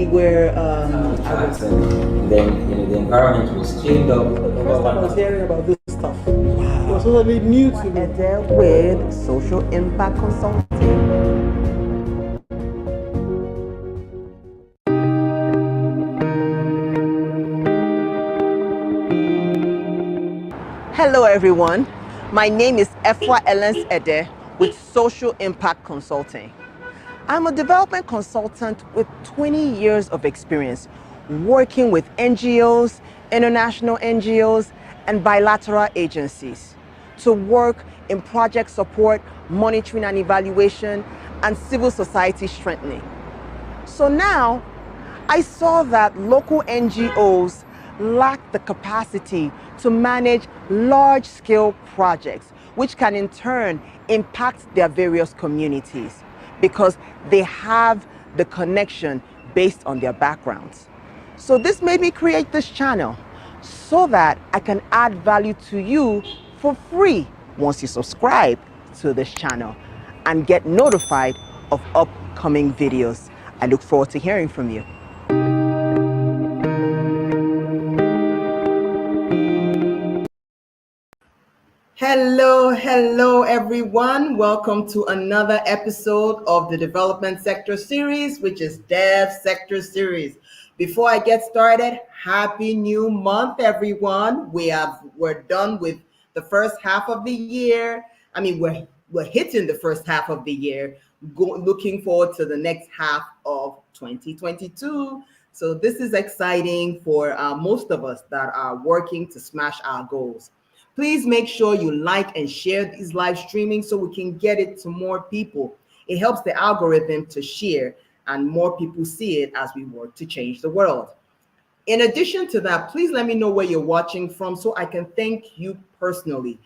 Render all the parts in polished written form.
study where I was. And then the environment was changed up. The first time I was hearing about this stuff, it was totally new to me. With social impact consulting. Hello everyone, my name is Efwa Elens Ede with Social Impact Consulting. I'm a development consultant with 20 years of experience working with NGOs, international NGOs, and bilateral agencies to work in project support, monitoring and evaluation, and civil society strengthening. So now, I saw that local NGOs lack the capacity to manage large-scale projects, which can in turn impact their various communities because they have the connection based on their backgrounds. So this made me create this channel so that I can add value to you for free once you subscribe to this channel and get notified of upcoming videos. I look forward to hearing from you. Hello everyone. Welcome to another episode of the Development Sector Series, which is Devsectorseries. Before I get started, happy new month, everyone. We're done with the first half of the year. I mean, we're hitting the first half of the year, looking forward to the next half of 2022. So this is exciting for most of us that are working to smash our goals. Please make sure you like and share these live streaming so we can get it to more people. It helps the algorithm to share and more people see it as we work to change the world. In addition to that, please let me know where you're watching from so I can thank you personally.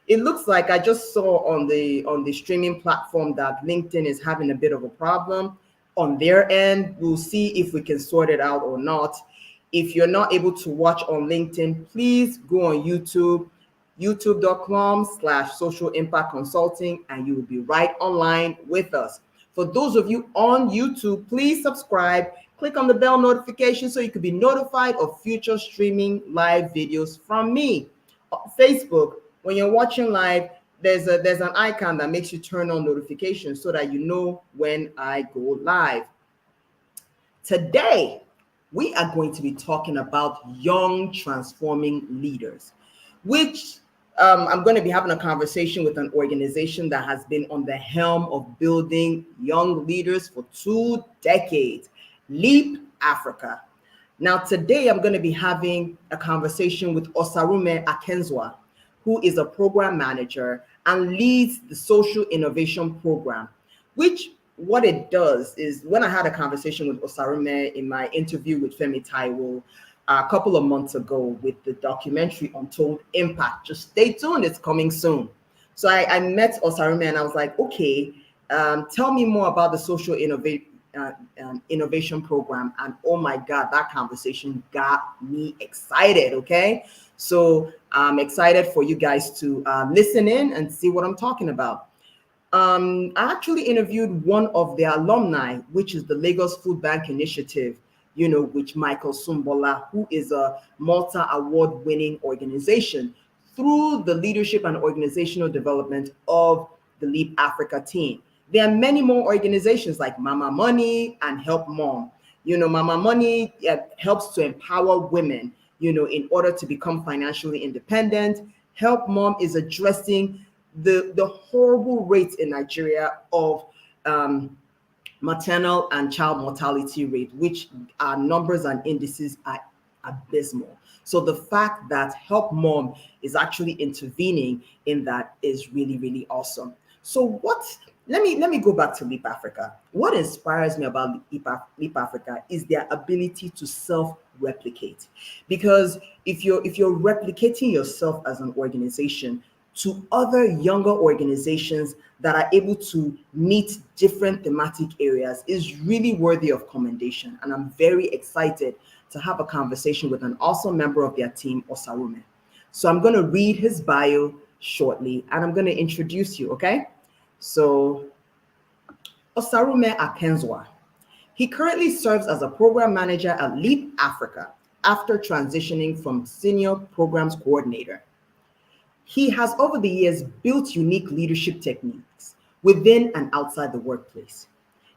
It looks like I just saw on the streaming platform that LinkedIn is having a bit of a problem on their end. We'll see if we can sort it out or not. If you're not able to watch on LinkedIn, please go on YouTube, youtube.com/social impact consulting, and you will be right online with us. For those of you on YouTube, please subscribe, click on the bell notification so you can be notified of future streaming live videos from me. Facebook, when you're watching live, there's an icon that makes you turn on notifications so that you know when I go live. Today, we are going to be talking about young transforming leaders, which I'm going to be having a conversation with an organization that has been on the helm of building young leaders for 2 decades, Leap Africa. Now, today I'm going to be having a conversation with Osarume Okenzua, who is a program manager and leads the Social Innovation Program, which what it does is, when I had a conversation with Osarume in my interview with Femi Taiwo a couple of months ago with the documentary Untold Impact, just stay tuned, it's coming soon. So I met Osarume and I was like, okay, tell me more about the Social Innovation Program. And oh my God, that conversation got me excited, okay? So I'm excited for you guys to listen in and see what I'm talking about. I actually interviewed one of their alumni, which is the Lagos Food Bank Initiative, which Michael Sumbola, who is a Malta award-winning organization, through the leadership and organizational development of the Leap Africa team. There are many more organizations like Mama Money and Help Mom. Mama Money helps to empower women, in order to become financially independent. Help Mom is addressing the horrible rates in Nigeria of maternal and child mortality rate, which are numbers and indices are abysmal. So the fact that Help Mom is actually intervening in that is really, really awesome. So let me go back to Leap Africa. What inspires me about Leap Africa is their ability to self-replicate. Because if you're replicating yourself as an organization to other younger organizations that are able to meet different thematic areas, is really worthy of commendation. And I'm very excited to have a conversation with an awesome member of their team, Osarume. So I'm going to read his bio shortly and I'm going to introduce you, okay? So Osarume Okenzua He currently serves as a program manager at Leap Africa after transitioning from senior programs coordinator. He has over the years built unique leadership techniques within and outside the workplace.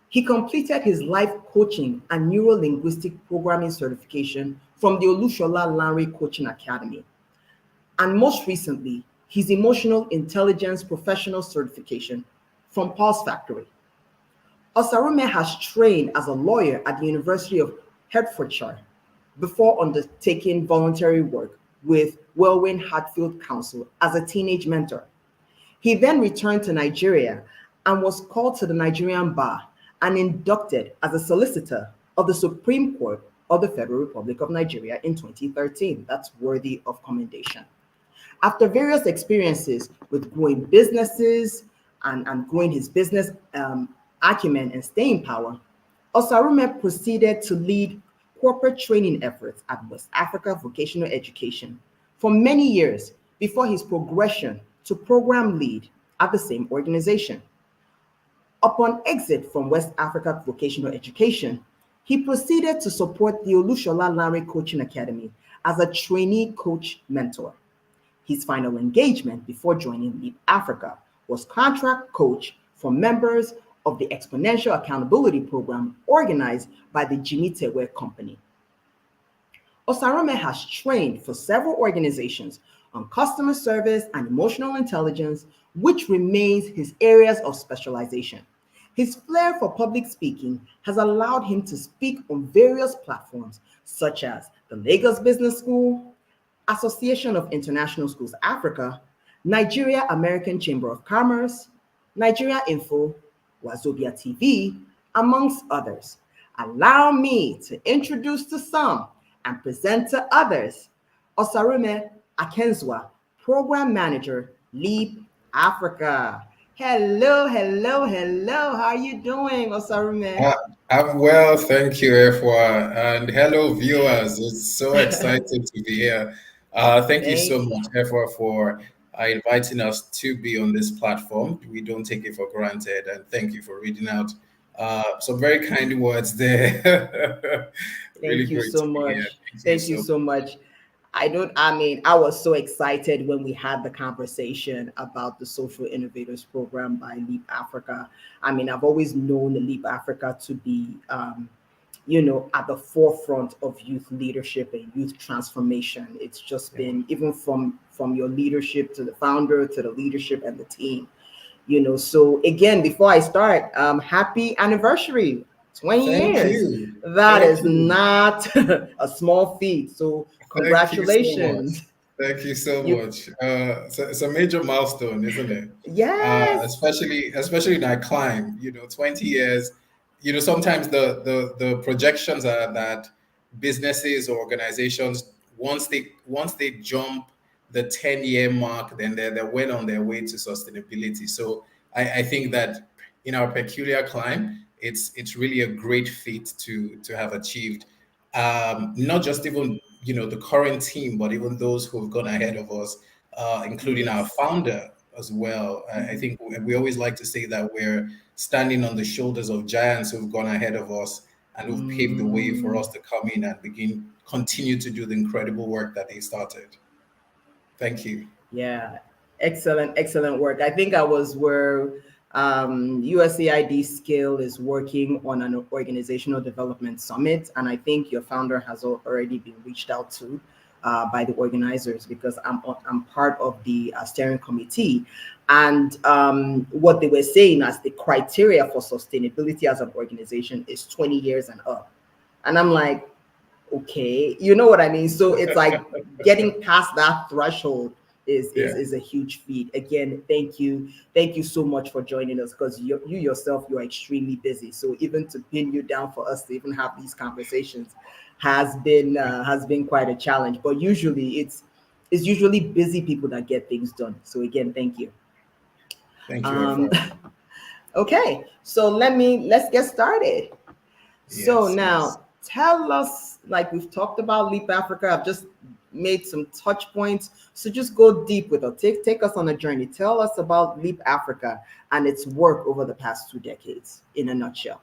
He completed his life coaching and neuro-linguistic programming certification from the Olushola Lanre Coaching Academy, and most recently, his emotional intelligence professional certification from Pulse Factory. Osarume has trained as a lawyer at the University of Hertfordshire before undertaking voluntary work with Welwyn Hatfield Council as a teenage mentor. He then returned to Nigeria and was called to the Nigerian bar and inducted as a solicitor of the Supreme Court of the Federal Republic of Nigeria in 2013. That's worthy of commendation. After various experiences with growing businesses and growing his business acumen and staying power, Osarume proceeded to lead corporate training efforts at West Africa Vocational Education for many years before his progression to program lead at the same organization. Upon exit from West Africa Vocational Education, he proceeded to support the Olushola Lanre Coaching Academy as a trainee coach mentor. His final engagement before joining Leap Africa was contract coach for members of the Exponential Accountability Program organized by the Jimmy Tewe Company. Osarume has trained for several organizations on customer service and emotional intelligence, which remains his areas of specialization. His flair for public speaking has allowed him to speak on various platforms such as the Lagos Business School, Association of International Schools Africa, Nigeria American Chamber of Commerce, Nigeria Info, Wazobia TV, amongst others. Allow me to introduce to some and present to others Osarume Okenzua, Program Manager, Leap Africa. Hello, hello, hello. How are you doing, Osarume? I'm well, thank you, Efwa. And hello, viewers. It's so exciting to be here. Thank you so Thank you. much, Efwa, for inviting us to be on this platform. We don't take it for granted. And thank you for reading out some very kind words there. Really Thank you great so to be here. much. Thank you Thank you so so much. I was so excited when we had the conversation about the Social Innovators Program by Leap Africa. I've always known Leap Africa to be, at the forefront of youth leadership and youth transformation. It's just been, even from your leadership to the founder to the leadership and the team. So again, before I start, happy anniversary, 20 Thank years. you. That Thank is you. not a small feat. So Thank you so much. congratulations. Thank you so You much. It's a major milestone, isn't it? Yes. Especially in our climb, 20 years. Sometimes the projections are that businesses or organizations, once they jump the 10-year mark, then they're well on their way to sustainability. So I think that in our peculiar climb, it's really a great feat to have achieved. Not just even the current team, but even those who have gone ahead of us, including our Yes. founder as well. I Mhm. think we always like to say that we're standing on the shoulders of giants who've gone ahead of us and who've paved the way for Mm, us to come in and continue to do the incredible work that they started. Thank you. yeah. Excellent, excellent work. I think I was where USAID Scale is working on an organizational development summit, and I think your founder has already been reached out to by the organizers because I'm part of the steering committee, and what they were saying as the criteria for sustainability as an organization is 20 years and up, and I'm like, okay, you know what I mean? So it's like getting past that threshold Yeah. is a huge feat. Again, thank you so much for joining us because you yourself, you're extremely busy. So even to pin you down for us to even have these conversations has been quite a challenge. But usually it's usually busy people that get things done. So again, thank you. Thank you, Um, Efra. okay, so let's get started. So Yes, yes. now tell us, like we've talked about Leap Africa, I've just made some touch points. So just go deep with it. Take us on a journey. Tell us about Leap Africa and its work over the past 2 decades in a nutshell.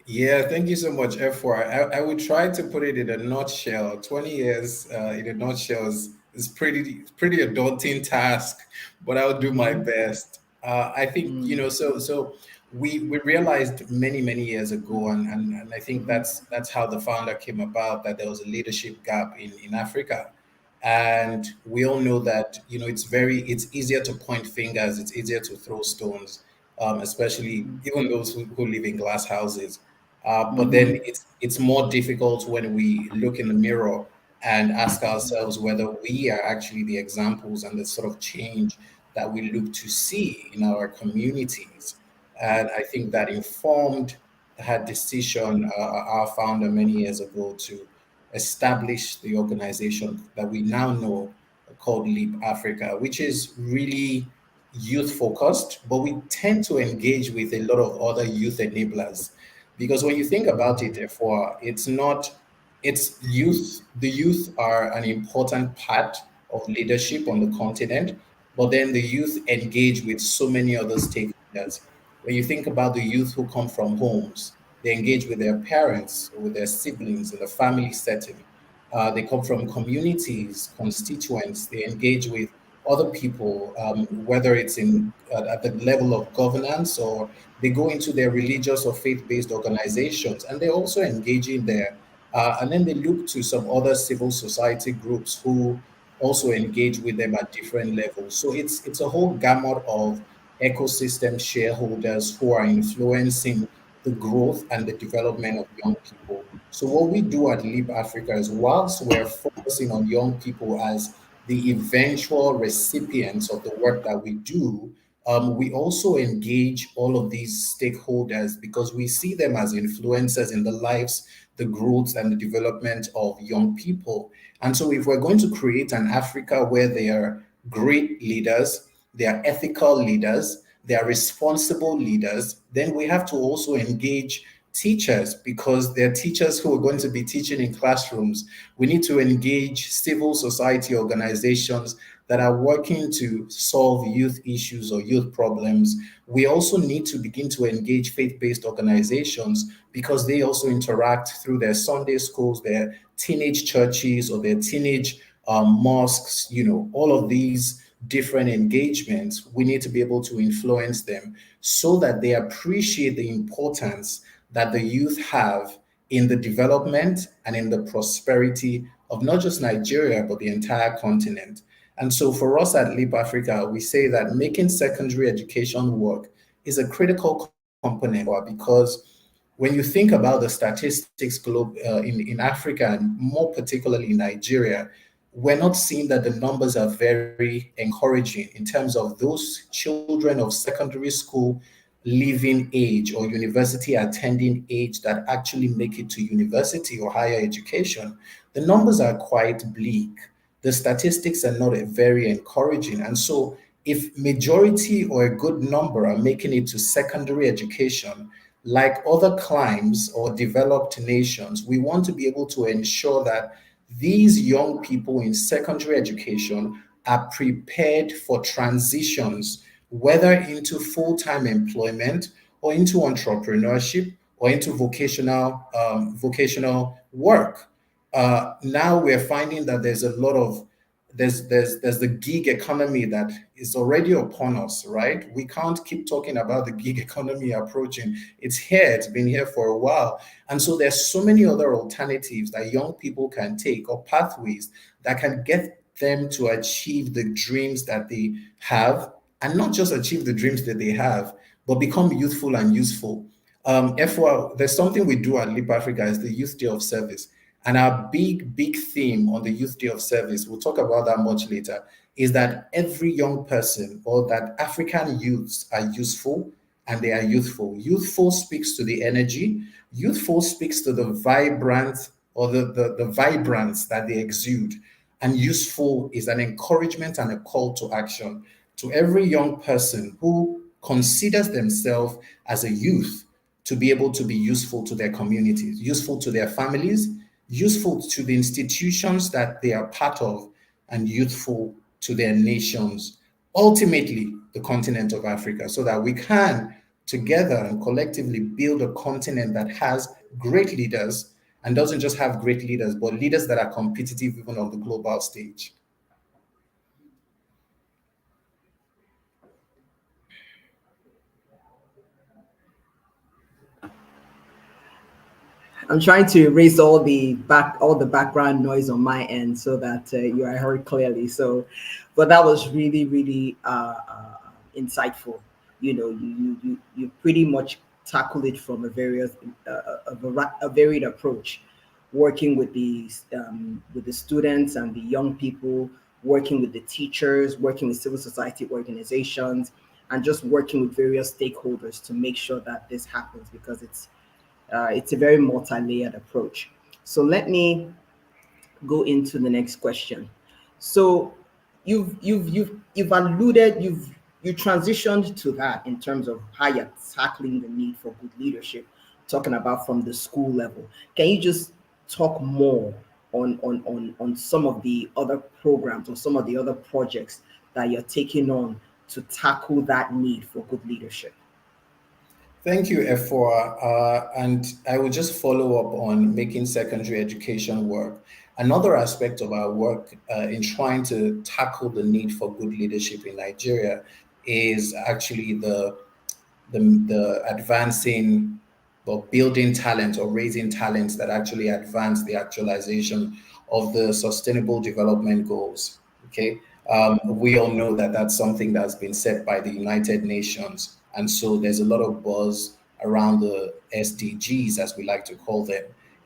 Yeah, thank you so much, F4. I would try to put it in a nutshell. 20 years in a nutshell is pretty a daunting task, but I'll do my Mm-hmm. best. I think, so we realized many years ago, and I think Mm-hmm. that's how the founder came about, that there was a leadership gap in Africa. And we all know that, it's easier to point fingers, it's easier to throw stones, especially even those who live in glass houses. But then Mm-hmm. it's more difficult when we look in the mirror and ask ourselves whether we are actually the examples and the sort of change that we look to see in our communities. And I think that informed her decision, our founder many years ago, to establish the organization that we now know called Leap Africa, which is really youth focused, but we tend to engage with a lot of other youth enablers. Because when you think about it, therefore, it's not, it's youth, the youth are an important part of leadership on the continent, but then the youth engage with so many other stakeholders. When you think about the youth who come from homes, they engage with their parents, with their siblings in the family setting. They come from communities, constituents. They engage with other people, whether it's at the level of governance, or they go into their religious or faith-based organizations, and they also engage in there. And then they look to some other civil society groups who also engage with them at different levels. So it's a whole gamut of ecosystem shareholders who are influencing the growth and the development of young people. So what we do at Leap Africa is, whilst we're focusing on young people as the eventual recipients of the work that we do, we also engage all of these stakeholders because we see them as influencers in the lives, the growth, and the development of young people. And so, if we're going to create an Africa where they are great leaders, they are ethical leaders, they are responsible leaders, then we have to also engage teachers, because they're teachers who are going to be teaching in classrooms. We need to engage civil society organizations that are working to solve youth issues or youth problems. We also need to begin to engage faith-based organizations, because they also interact through their Sunday schools, their teenage churches, or their teenage mosques, all of these different engagements. We need to be able to influence them so that they appreciate the importance that the youth have in the development and in the prosperity of not just Nigeria, but the entire continent. And so for us at Leap Africa, we say that making secondary education work is a critical component, because when you think about the statistics in Africa, and more particularly in Nigeria, we're not seeing that the numbers are very encouraging in terms of those children of secondary school leaving age or university attending age that actually make it to university or higher education. The numbers are quite bleak. The statistics are not very encouraging. And so if majority or a good number are making it to secondary education, like other climes or developed nations, we want to be able to ensure that these young people in secondary education are prepared for transitions, whether into full-time employment or into entrepreneurship or into vocational work. Now we're finding that there's a lot of there's the gig economy that is already upon us, right? We can't keep talking about the gig economy approaching. It's here, it's been here for a while. And so there's so many other alternatives that young people can take, or pathways that can get them to achieve the dreams that they have, and not just achieve the dreams that they have, but become youthful and useful. F1, there's something we do at Leap Africa, is the Youth Day of Service. And our big theme on the Youth Day of Service, we'll talk about that much later, is that every young person, or that African youths, are useful and they are youthful. Youthful speaks to the energy, youthful speaks to the vibrant, or the vibrance that they exude. And useful is an encouragement and a call to action to every young person who considers themselves as a youth, to be able to be useful to their communities, useful to their families, useful to the institutions that they are part of, and useful to their nations, ultimately the continent of Africa, so that we can together and collectively build a continent that has great leaders and doesn't just have great leaders, but leaders that are competitive even on the global stage. I'm trying to erase all the background noise on my end so that you are heard clearly. So, but that was really really insightful. You know, you pretty much tackle it from a varied approach, working with the students and the young people, working with the teachers, working with civil society organizations, and just working with various stakeholders to make sure that this happens because it's a very multi-layered approach. So let me go into the next question. So you've alluded, you transitioned to that in terms of how you're tackling the need for good leadership, talking about from the school level. Can you just talk more on some of the other programs or some of the other projects that you're taking on to tackle that need for good leadership? Thank you, F4. And I will just follow up on making secondary education work. Another aspect of our work in trying to tackle the need for good leadership in Nigeria is actually the advancing or building talent or raising talents that actually advance the actualization of the sustainable development goals. Okay. We all know that that's something that's been set by the United Nations. And so there's a lot of buzz around the SDGs, as we like to call them.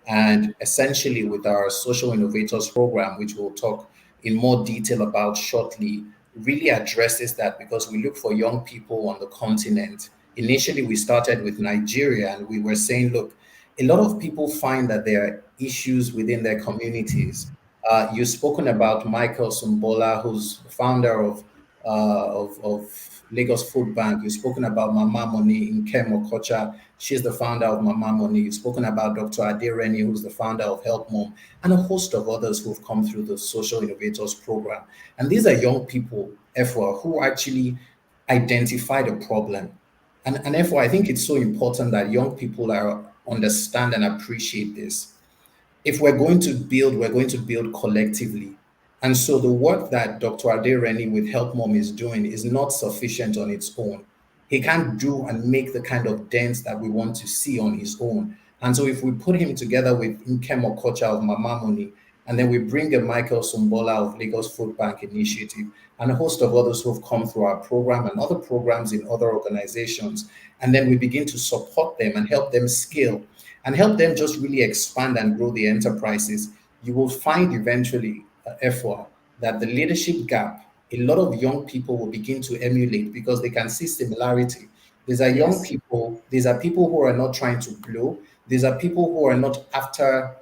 And essentially, with our Social Innovators Program, which we'll talk in more detail about shortly, really addresses that because we look for young people on the continent. Initially, we started with Nigeria and we were saying, look, a lot of people find that there are issues within their communities. You've spoken about Michael Sumbola, who's the founder of Lagos Food Bank. You've spoken about Mama Moni in Okocha. She's the founder of Mama Moni. You've spoken about Dr. Adereni, who's the founder of Help Mom, and a host of others who've come through the Social Innovators Program. And these are young people, therefore, who actually identified a problem. And therefore, I think it's so important that young people are understand and appreciate this. If we're going to build collectively. And so the work that Dr. Adereni with Help Mom is doing is not sufficient on its own. He can't do and make the kind of dents that we want to see on his own. And so if we put him together with Nkem Okocha of Mama Money, and then we bring a Michael Sumbola of Lagos Food Bank Initiative and a host of others who have come through our program and other programs in other organizations, and then we begin to support them and help them scale and help them just really expand and grow the enterprises, you will find eventually, F1, that the leadership gap, a lot of young people will begin to emulate because they can see similarity. These are young Yes. people, these are people who are not trying to blow, these are people who are not after,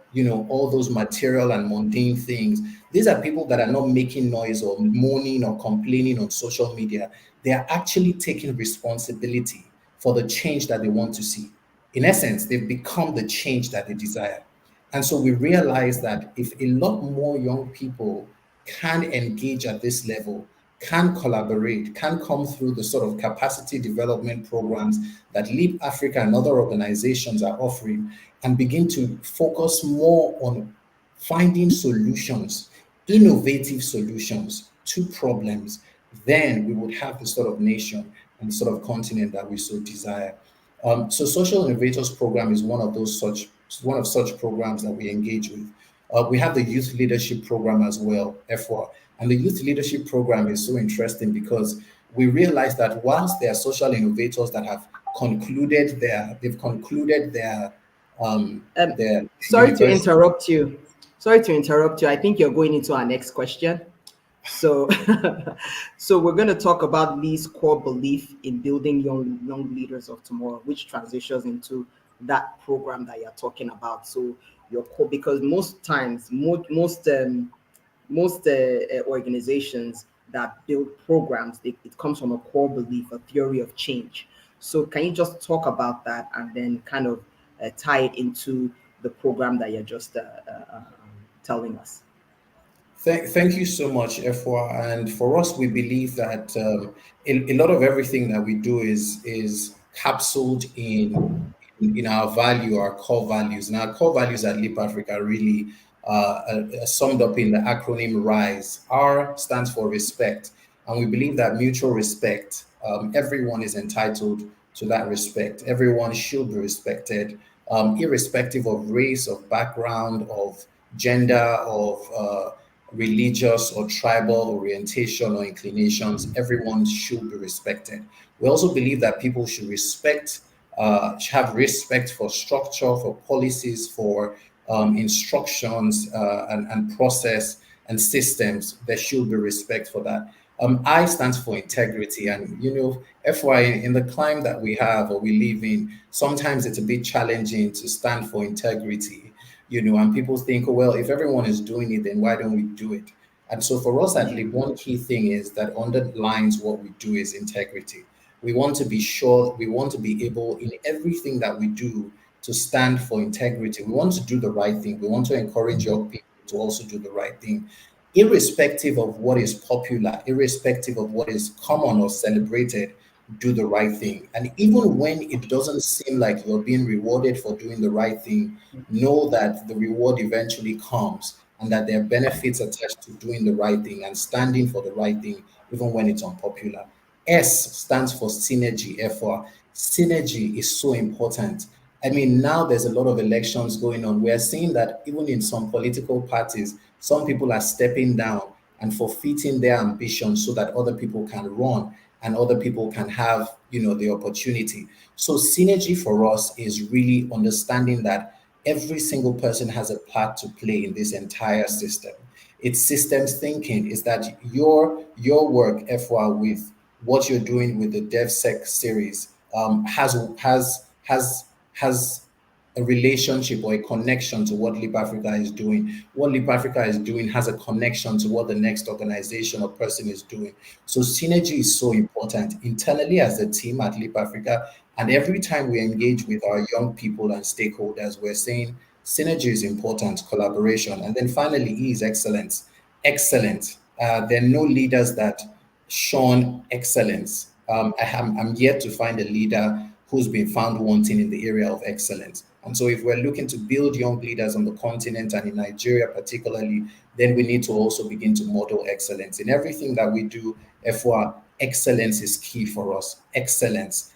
all those material and mundane things. These are people that are not making noise or moaning or complaining on social media. They are actually taking responsibility for the change that they want to see. In essence, they've become the change that they desire. And so we realize that if a lot more young people can engage at this level, can collaborate, can come through the sort of capacity development programs that Leap Africa and other organizations are offering, and begin to focus more on finding solutions, innovative solutions to problems, then we would have the sort of nation and the sort of continent that we so desire. So Social Innovators Program is one of such programs that we engage with. We have the Youth Leadership Program as well, F1. And the Youth Leadership Program is so interesting because we realize that whilst there are social innovators that have they've concluded Um, their sorry to university. interrupt you. Sorry to interrupt you. I think you're going into our next question. So, so we're going to talk about Lee's core belief in building young leaders of tomorrow, which transitions into that program that you're talking about. So your core, because most times, most organizations that build programs, it comes from a core belief, a theory of change. So can you just talk about that and then kind of tie it into the program that you're just telling us? Thank you so much, F1. And for us, we believe that a lot of everything that we do is capsuled in our value, our core values. And our core values at Leap Africa really summed up in the acronym RISE. R stands for respect, and we believe that mutual respect, everyone is entitled to that respect. Everyone should be respected, irrespective of race, of background, of gender, of religious or tribal orientation or inclinations. Everyone should be respected. We also believe that people should have respect for structure, for policies, for instructions and process and systems. There should be respect for that. I stands for integrity, and FY, in the climate that we have or we live in, sometimes it's a bit challenging to stand for integrity. And people think, oh, well, if everyone is doing it, then why don't we do it? And so for us at Leap, one key thing is that underlines what we do is integrity. We want to be sure, we want to be able in everything that we do to stand for integrity. We want to do the right thing. We want to encourage young people to also do the right thing, irrespective of what is popular, irrespective of what is common or celebrated. Do the right thing. And even when it doesn't seem like you're being rewarded for doing the right thing, know that the reward eventually comes and that there are benefits attached to doing the right thing and standing for the right thing, even when it's unpopular. S stands for synergy. Therefore, synergy is so important. I mean, now there's a lot of elections going on. We are seeing that even in some political parties, some people are stepping down and forfeiting their ambition so that other people can run and other people can have, the opportunity. So synergy for us is really understanding that every single person has a part to play in this entire system. It's systems thinking. Is that your work, FY, with what you're doing with the DevSec series has a relationship or a connection to what Leap Africa is doing. What Leap Africa is doing has a connection to what the next organization or person is doing. So synergy is so important internally as a team at Leap Africa. And every time we engage with our young people and stakeholders, we're saying synergy is important, collaboration. And then finally, E is excellence. Excellent. There are no leaders that shun excellence. I'm yet to find a leader who's been found wanting in the area of excellence. And so, if we're looking to build young leaders on the continent and in Nigeria particularly, then we need to also begin to model excellence in everything that we do. Therefore, excellence is key for us. Excellence.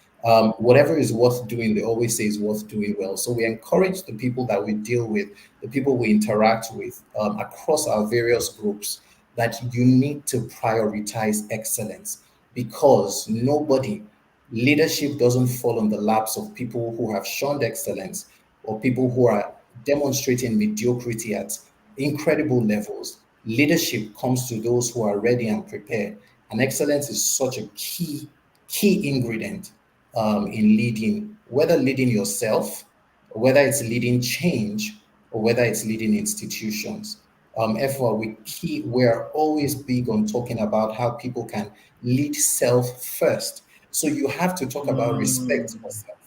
Whatever is worth doing, they always say is worth doing well. So we encourage the people that we deal with, the people we interact with across our various groups, that you need to prioritize excellence, because leadership doesn't fall on the laps of people who have shunned excellence or people who are demonstrating mediocrity at incredible levels. Leadership comes to those who are ready and prepared. And excellence is such a key ingredient in leading, whether leading yourself, or whether it's leading change, or whether it's leading institutions. Therefore, we're always big on talking about how people can lead self first. So you have to talk about respect for self.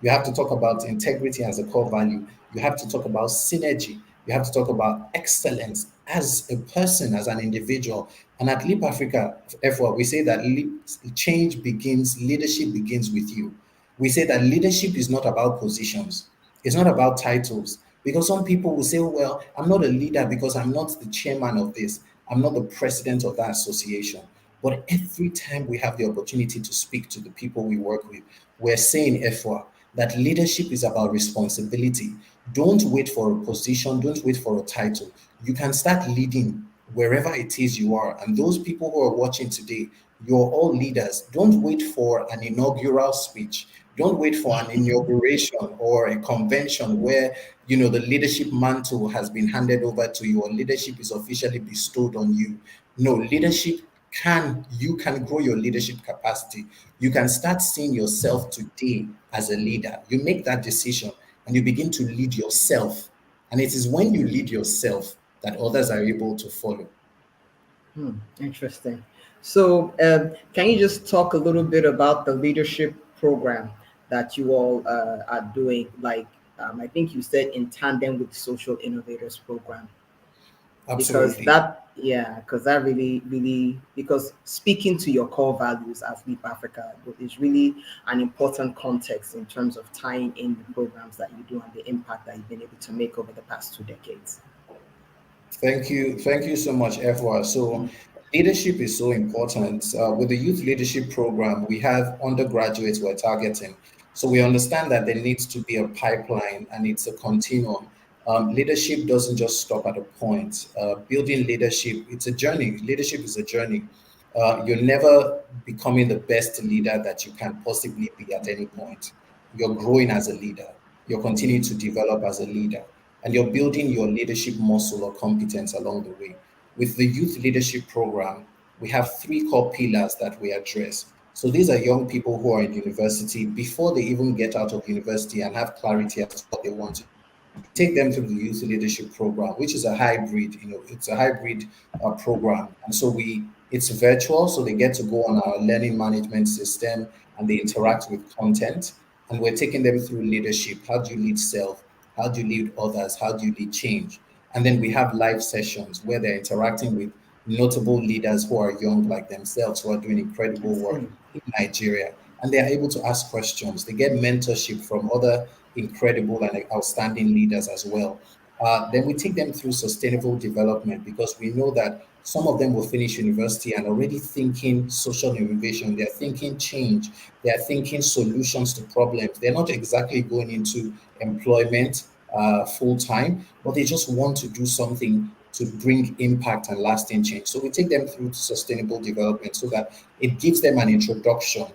You have to talk about integrity as a core value. You have to talk about synergy. You have to talk about excellence as a person, as an individual. And at Leap Africa, therefore, we say that leadership begins with you. We say that leadership is not about positions, it's not about titles. Because some people will say, well, I'm not a leader because I'm not the chairman of this, I'm not the president of that association. But every time we have the opportunity to speak to the people we work with, we're saying, Efwa, that leadership is about responsibility. Don't wait for a position, don't wait for a title. You can start leading wherever it is you are. And those people who are watching today, you're all leaders. Don't wait for an inaugural speech. Don't wait for an inauguration or a convention where the leadership mantle has been handed over to you or leadership is officially bestowed on you. No, you can grow your leadership capacity. You can start seeing yourself today as a leader. You make that decision and you begin to lead yourself. And it is when you lead yourself that others are able to follow. Interesting. So, can you just talk a little bit about the leadership program that you all are doing? Like, I think you said in tandem with the Social Innovators Program. because Absolutely. that really, because speaking to your core values as Leap Africa is really an important context in terms of tying in the programs that you do and the impact that you've been able to make over the past 2 decades. Thank you so much, Efwa. So, leadership is so important. With the youth leadership program, we have undergraduates we're targeting. So, we understand that there needs to be a pipeline and it's a continuum. Leadership doesn't just stop at a point. Building leadership, it's a journey. Leadership is a journey. You're never becoming the best leader that you can possibly be at any point. You're growing as a leader. You're continuing to develop as a leader, and you're building your leadership muscle or competence along the way. With the youth leadership program, we have three core pillars that we address. So these are young people who are in university before they even get out of university and have clarity as to what they want to do. We take them through the youth leadership program, which is a hybrid, it's a hybrid program. And so it's virtual, so they get to go on our learning management system and they interact with content. And we're taking them through leadership. How do you lead self? How do you lead others? How do you lead change? And then we have live sessions where they're interacting with notable leaders who are young like themselves, who are doing I incredible work see. in Nigeria. And they are able to ask questions. They get mentorship from other incredible and outstanding leaders as well. Then we take them through sustainable development because we know that some of them will finish university and already thinking social innovation. They're thinking change. They're thinking solutions to problems. They're not exactly going into employment full time, but they just want to do something to bring impact and lasting change. So we take them through sustainable development so that it gives them an introduction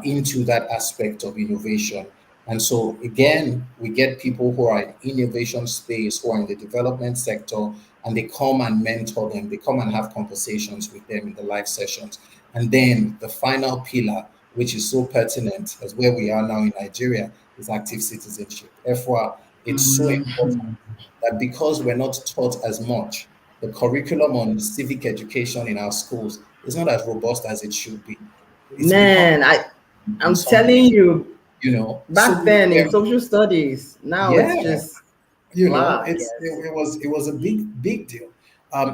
into that aspect of innovation. And so again, we get people who are in innovation space, who are in the development sector, and they come and mentor them. They come and have conversations with them in the live sessions. And then the final pillar, which is so pertinent as where we are now in Nigeria, is active citizenship. Therefore, it's so important Mhm. that because we're not taught as much, the curriculum on civic education in our schools is not as robust as it should be. It's become Man, in I'm some telling you, so back then in we're, social studies, now it's yeah, just blah, I guess. it was a big deal.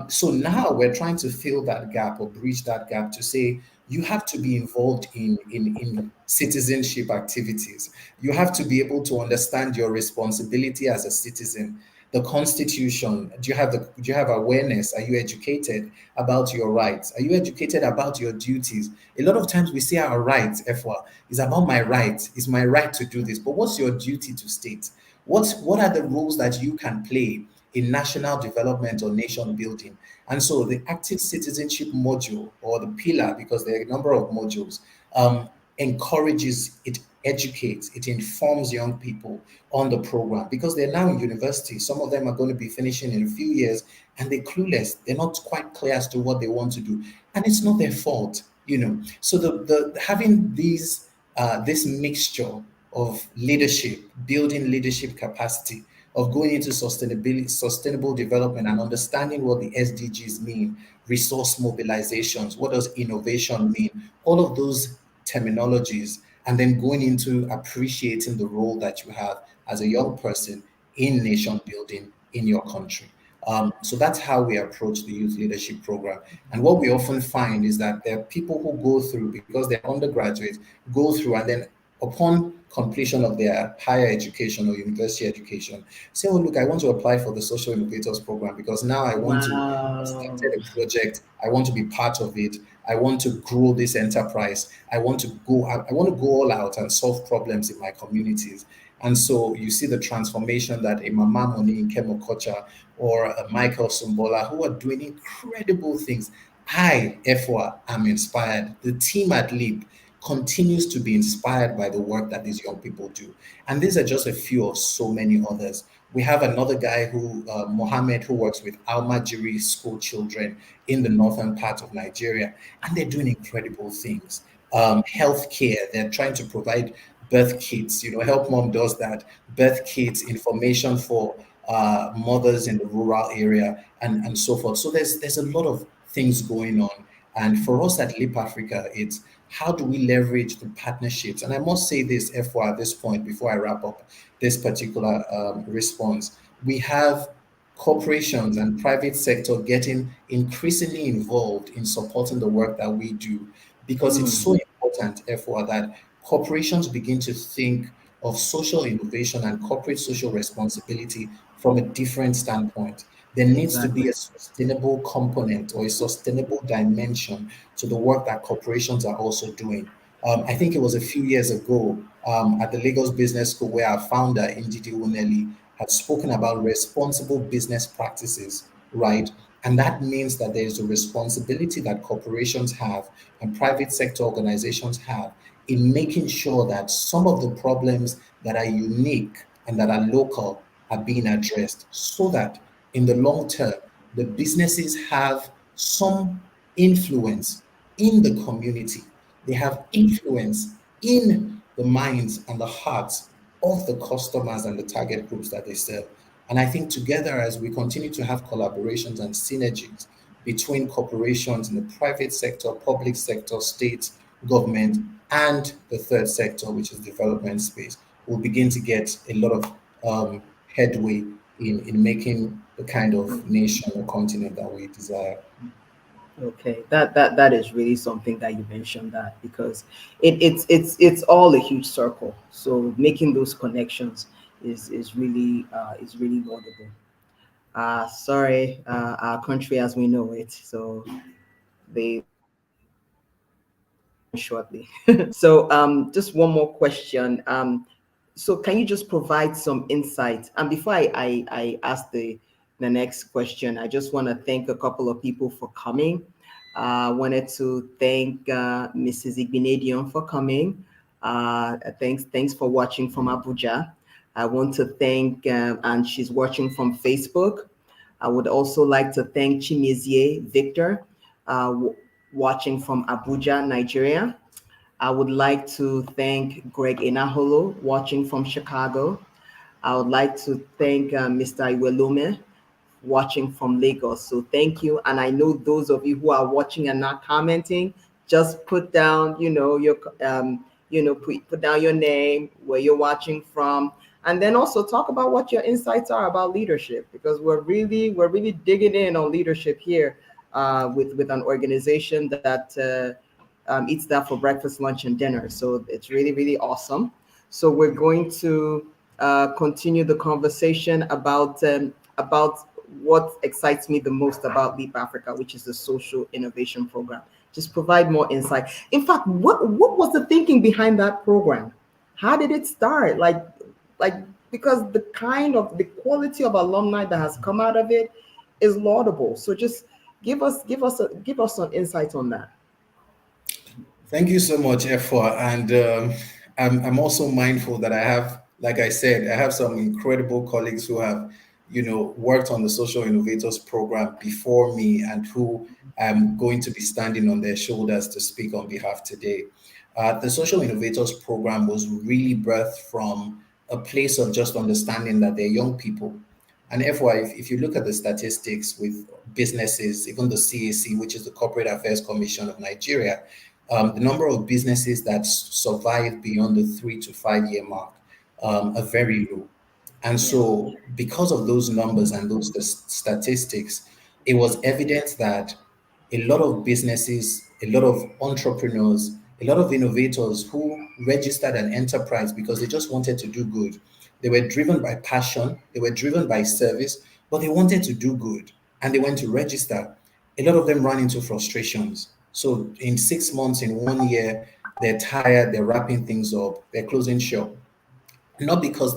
So now we're trying to fill that gap or bridge that gap to say you have to be involved in citizenship activities. You have to be able to understand your responsibility as a citizen. The constitution, do you have awareness? Are you educated about your rights? Are you educated about your duties? A lot of times we say our rights, FY, is about my rights. It's my right to do this. But what's your duty to state? What are the roles that you can play in national development or nation building? And so the active citizenship module or the pillar, because there are a number of modules, encourages, it educates, it informs young people on the program because they're now in university. Some of them are going to be finishing in a few years and they're clueless. They're not quite clear as to what they want to do. And it's not their fault. So the having this mixture of leadership, building leadership capacity, of going into sustainable development and understanding what the SDGs mean, resource mobilizations, what does innovation mean, all of those terminologies, and then going into appreciating the role that you have as a young person in nation building in your country. So that's how we approach the youth leadership program. And what we often find is that there are people who go through because they're undergraduates, go through and then upon completion of their higher education or university education, say, oh, look, I want to apply for the Social Innovators Program because now I want to have Wow. started a project. I want to be part of it. I want to grow this enterprise. I want to go all out and solve problems in my communities. And so you see the transformation that a Mama Moni in Kemokocha or a Michael Sumbola who are doing incredible things. I, Efwa, am inspired. The team at Leap continues to be inspired by the work that these young people do. And these are just a few of so many others. We have another guy Mohammed, who works with Almajiri school children in the northern part of Nigeria, and they're doing incredible things. Healthcare, they're trying to provide birth kits. Help Mom does that. Birth kits, information for mothers in the rural area, and so forth. So there's a lot of things going on. And for us at Leap Africa, it's how do we leverage the partnerships? And I must say this, FY, at this point, before I wrap up this particular response, we have corporations and private sector getting increasingly involved in supporting the work that we do, because it's so important, therefore, that corporations begin to think of social innovation and corporate social responsibility from a different standpoint. There needs to be Exactly. a sustainable component or a sustainable dimension to the work that corporations are also doing. I think it was a few years ago at the Lagos Business School where our founder, Ndidi Uneli, had spoken about responsible business practices, right? And that means that there is a responsibility that corporations have and private sector organizations have in making sure that some of the problems that are unique and that are local are being addressed, so that in the long term, the businesses have some influence in the community. They have influence in the minds and the hearts of the customers and the target groups that they serve. And I think together, as we continue to have collaborations and synergies between corporations in the private sector, public sector, state, government, and the third sector, which is development space, we'll begin to get a lot of headway in making the kind of nation or continent that we desire. Okay, that is really something that you mentioned, that because it's all a huge circle. So making those connections is really laudable. Sorry, our country as we know it. So they will be coming shortly. So just one more question. So can you just provide some insight? And before I ask the next question, I just want to thank a couple of people for coming. I wanted to thank Mrs. Igbinedion for coming. Thanks for watching from Abuja. I want to thank, and she's watching from Facebook. I would also like to thank Chimizie Victor, watching from Abuja, Nigeria. I would like to thank Greg Inaholo, watching from Chicago. I would like to thank Mr. Iwelume, watching from Lagos. So thank you. And I know those of you who are watching and not commenting, just put down, your, put down your name, where you're watching from, and then also talk about what your insights are about leadership, because we're really digging in on leadership here with an organization that eats that for breakfast, lunch, and dinner. So it's really awesome. So we're going to continue the conversation about what excites me the most about Leap Africa, which is the social innovation program. Just provide more insight. In fact, what was the thinking behind that program? How did it start? Like because the quality of alumni that has come out of it is laudable. So just give us some insight on that. Thank you so much, F4. And I'm also mindful that I have, like I said, I have some incredible colleagues who have, worked on the Social Innovators Program before me and who I'm going to be standing on their shoulders to speak on behalf today. The Social Innovators Program was really birthed from a place of just understanding that they're young people. And FY, if you look at the statistics with businesses, even the CAC, which is the Corporate Affairs Commission of Nigeria, the number of businesses that survive beyond the 3 to 5 year mark are very low. And Yes. so, because of those numbers and those statistics, it was evident that a lot of businesses, a lot of entrepreneurs, a lot of innovators who registered an enterprise because they just wanted to do good. They were driven by passion, they were driven by service, but they wanted to do good and they went to register. A lot of them ran into frustrations. So, in 6 months, in 1 year, they're tired, they're wrapping things up, they're closing shop, not because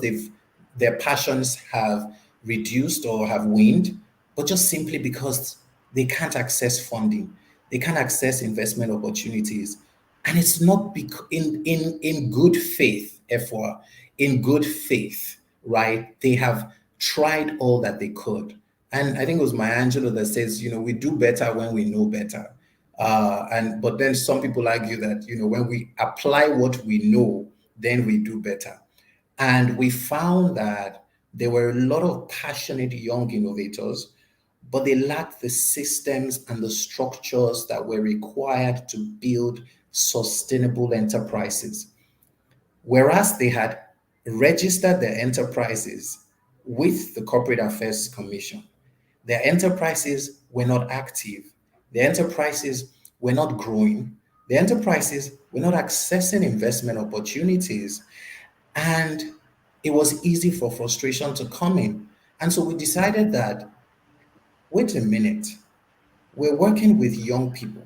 their passions have reduced or have waned, but just simply because they can't access funding, they can't access investment opportunities, and it's not in good faith. Therefore, in good faith, right? They have tried all that they could, and I think it was Maya Angelou that says, we do better when we know better. And but then some people argue that when we apply what we know, then we do better. And we found that there were a lot of passionate young innovators, but they lacked the systems and the structures that were required to build sustainable enterprises. Whereas they had registered their enterprises with the Corporate Affairs Commission. Their enterprises were not active. Their enterprises were not growing. Their enterprises were not accessing investment opportunities. And it was easy for frustration to come in. And so we decided that, wait a minute, we're working with young people.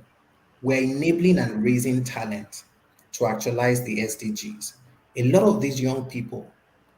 We're enabling and raising talent to actualize the SDGs. A lot of these young people,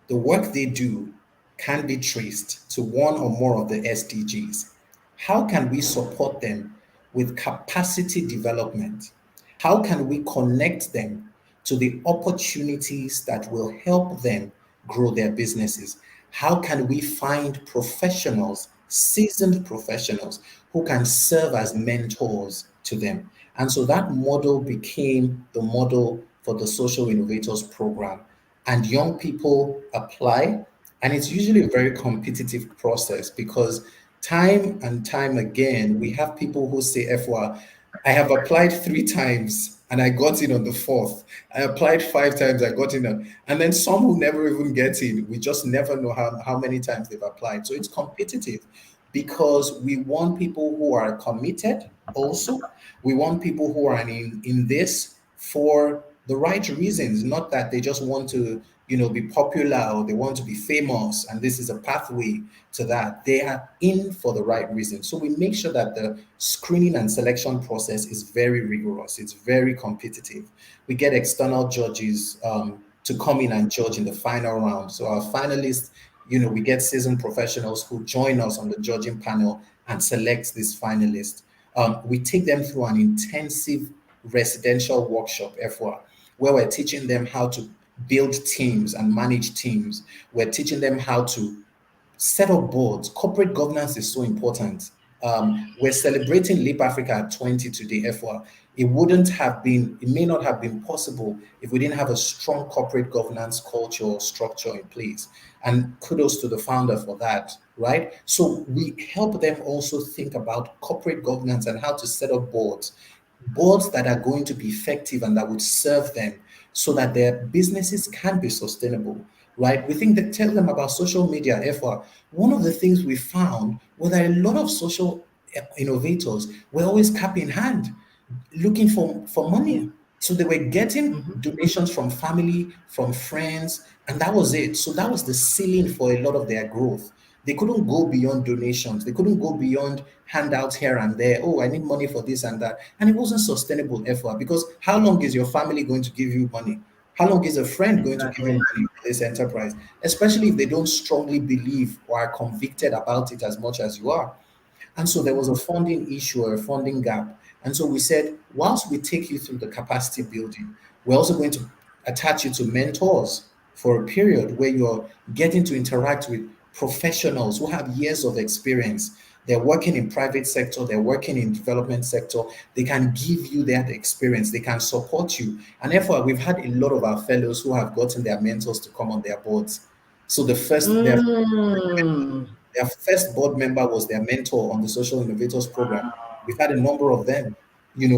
the work they do can be traced to one or more of the SDGs. How can we support them with capacity development? How can we connect them to the opportunities that will help them grow their businesses? How can we find professionals, seasoned professionals, who can serve as mentors to them? And so that model became the model for the Social Innovators Program. And young people apply, and it's usually a very competitive process because time and time again, we have people who say, FY, I have applied 3 times and I got in on the fourth. I applied 5 times, I got in and then some who never even get in. We just never know how many times they've applied. So it's competitive because we want people who are committed also. We want people who are in this for the right reasons, not that they just want to, be popular or they want to be famous and this is a pathway to that. They are in for the right reason. So we make sure that the screening and selection process is very rigorous. It's very competitive. We get external judges to come in and judge in the final round. So our finalists, we get seasoned professionals who join us on the judging panel and select these finalists. We take them through an intensive residential workshop, FY, where we're teaching them how to build teams and manage teams. We're teaching them how to set up boards. Corporate governance is so important. We're celebrating Leap Africa at 20 today, FY. It may not have been possible if we didn't have a strong corporate governance culture or structure in place. And kudos to the founder for that, right? So we help them also think about corporate governance and how to set up boards that are going to be effective and that would serve them so that their businesses can be sustainable, right? We think that tell them about social media, effort. One of the things we found was that a lot of social innovators were always cap in hand looking for money. So they were getting donations from family, from friends, and that was it. So that was the ceiling for a lot of their growth. They couldn't go beyond donations. They couldn't go beyond handouts here and there. Oh, I need money for this and that. And it wasn't sustainable effort because how long is your family going to give you money? How long is a friend going to give you Exactly. money for this enterprise? Especially if they don't strongly believe or are convicted about it as much as you are. And so there was a funding issue or a funding gap. And so we said, whilst we take you through the capacity building, we're also going to attach you to mentors for a period where you're getting to interact with professionals who have years of experience. They're working in private sector, they're working in development sector. They can give you that experience, they can support you. And therefore, we've had a lot of our fellows who have gotten their mentors to come on their boards. So Mm. their first board member was their mentor on the Social Innovators Program. Wow. We've had a number of them,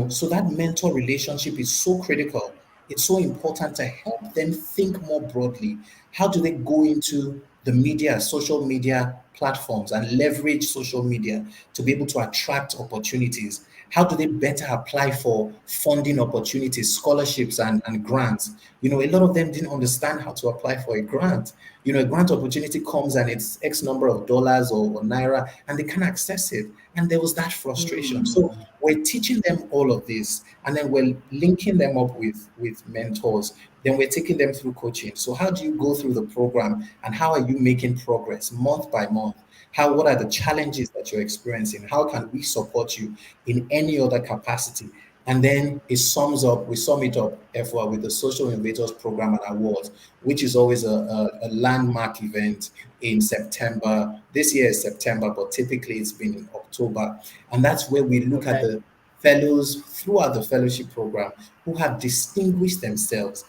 so that mentor relationship is so critical. It's so important to help them think more broadly. How do they go into the media, social media platforms and leverage social media to be able to attract opportunities? How do they better apply for funding opportunities, scholarships, and grants? A lot of them didn't understand how to apply for a grant. A grant opportunity comes and it's X number of dollars or naira, and they can't access it. And there was that frustration. So Mm. we're teaching them all of this, and then we're linking them up with mentors. Then we're taking them through coaching. So how do you go through the program, and how are you making progress month by month? What are the challenges that you're experiencing? How can we support you in any other capacity? And then we sum it up, FY, with the Social Innovators Program and Awards, which is always a landmark event in September. This year is September, but typically it's been in October. And that's where we look at Okay. the fellows throughout the fellowship program who have distinguished themselves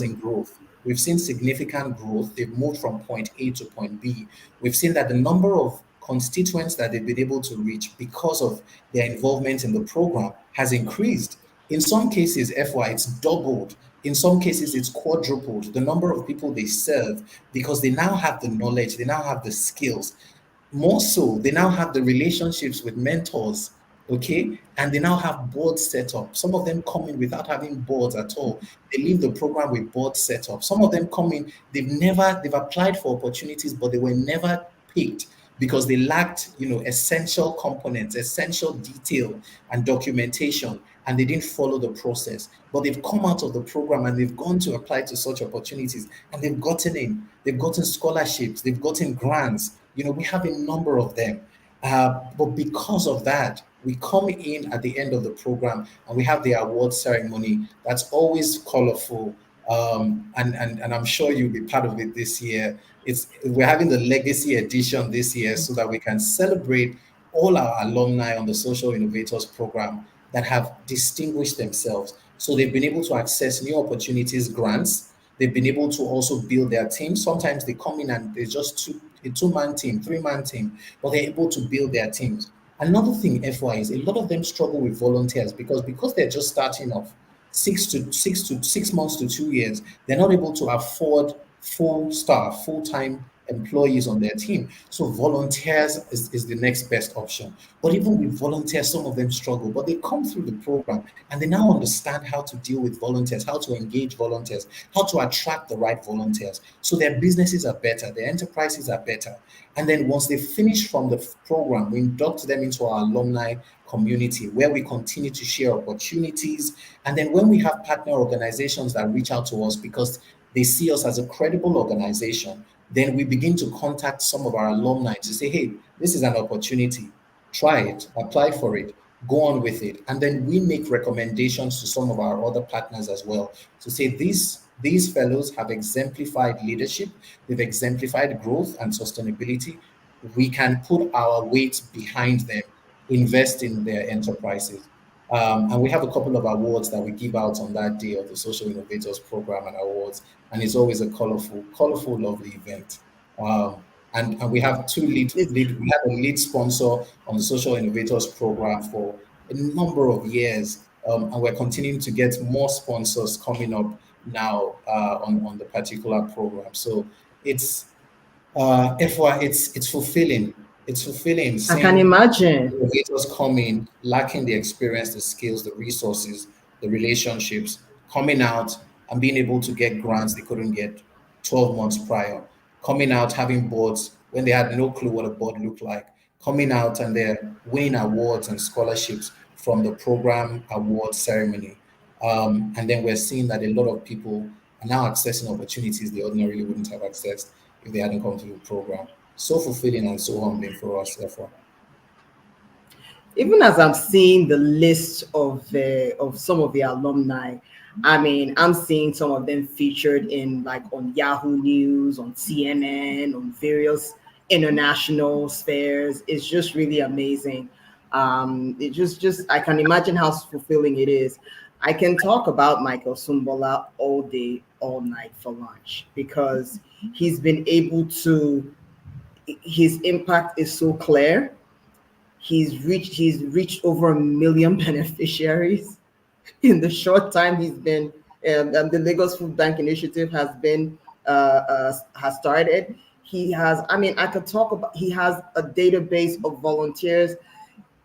in growth. We've seen significant growth. They've moved from point A to point B. We've seen that the number of constituents that they've been able to reach because of their involvement in the program has increased. In some cases, FY, it's doubled In some cases, it's quadrupled the number of people they serve because they now have the knowledge, they now have the skills. More so, they now have the relationships with mentors, okay? And they now have boards set up. Some of them come in without having boards at all. They leave the program with boards set up. Some of them come in, they've applied for opportunities, but they were never picked because they lacked, essential components, essential detail and documentation, and they didn't follow the process. But they've come out of the program and they've gone to apply to such opportunities and they've gotten in. They've gotten scholarships, they've gotten grants. We have a number of them. But because of that, we come in at the end of the program and we have the award ceremony that's always colorful. And I'm sure you'll be part of it this year. We're having the legacy edition this year so that we can celebrate all our alumni on the Social Innovators Program that have distinguished themselves. So they've been able to access new opportunities, grants. They've been able to also build their team. Sometimes they come in and they're just a two-man team, three-man team, but they're able to build their teams. Another thing, FY, is a lot of them struggle with volunteers because they're just starting off 6 months to 2 years. They're not able to afford full staff, full-time employees on their team. So volunteers is the next best option. But even with volunteers, some of them struggle, but they come through the program and they now understand how to deal with volunteers, how to engage volunteers, how to attract the right volunteers. So their businesses are better, their enterprises are better. And then once they finish from the program, we induct them into our alumni community where we continue to share opportunities. And then when we have partner organizations that reach out to us because they see us as a credible organization, then we begin to contact some of our alumni to say, hey, this is an opportunity. Try it, apply for it, go on with it. And then we make recommendations to some of our other partners as well to say these fellows have exemplified leadership, they've exemplified growth and sustainability. We can put our weight behind them, invest in their enterprises. And we have a couple of awards that we give out on that day of the Social Innovators Program and awards. And it's always a colorful, lovely event. And we have we have a lead sponsor on the Social Innovators Program for a number of years. And we're continuing to get more sponsors coming up now on the particular program. So it's FY, it's fulfilling. It's fulfilling I can seeing imagine. innovators coming, lacking the experience, the skills, the resources, the relationships, coming out and being able to get grants they couldn't get 12 months prior, coming out having boards when they had no clue what a board looked like, coming out and they're winning awards and scholarships from the program award ceremony. And then we're seeing that a lot of people are now accessing opportunities they ordinarily wouldn't have accessed if they hadn't come through the program. So fulfilling and so humbling for us, therefore. Even as I'm seeing the list of some of the alumni, I mean, I'm seeing some of them featured in like on Yahoo News, on CNN, on various international spheres. It's just really amazing. It just I can imagine how fulfilling it is. I can talk about Michael Sumbola all day, all night for lunch because he's been able to. His impact is so clear. He's reached over 1 million beneficiaries in the short time he's been. The Lagos Food Bank Initiative has started. He has. I mean, I could talk about. He has a database of volunteers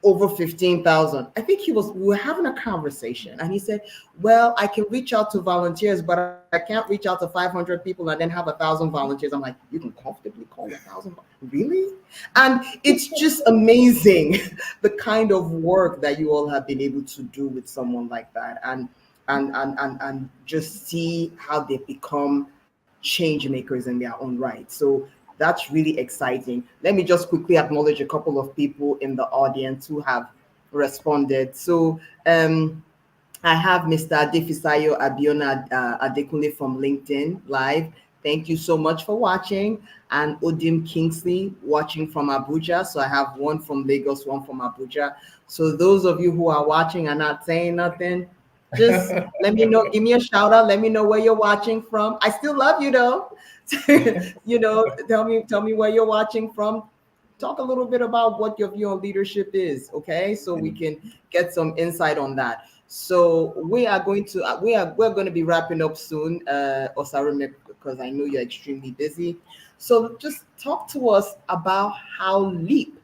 over 15,000. I think we were having a conversation and he said, well, I can reach out to volunteers, but I can't reach out to 500 people and then have 1,000 volunteers. I'm like, you can comfortably call 1,000. Really? And it's just amazing the kind of work that you all have been able to do with someone like that and just see how they become change makers in their own right. So that's really exciting. Let me just quickly acknowledge a couple of people in the audience who have responded. So I have Mr. Adefisayo Abiona Adekunle from LinkedIn Live. Thank you so much for watching. And Odim Kingsley watching from Abuja. So I have one from Lagos, one from Abuja. So those of you who are watching and not saying nothing, just let me know. Give me a shout out. Let me know where you're watching from. I still love you though. Tell me where you're watching from. Talk a little bit about what your view on leadership is, okay? So we can get some insight on that. So we're going to be wrapping up soon, Osarume, because I know you're extremely busy. So just talk to us about how Leap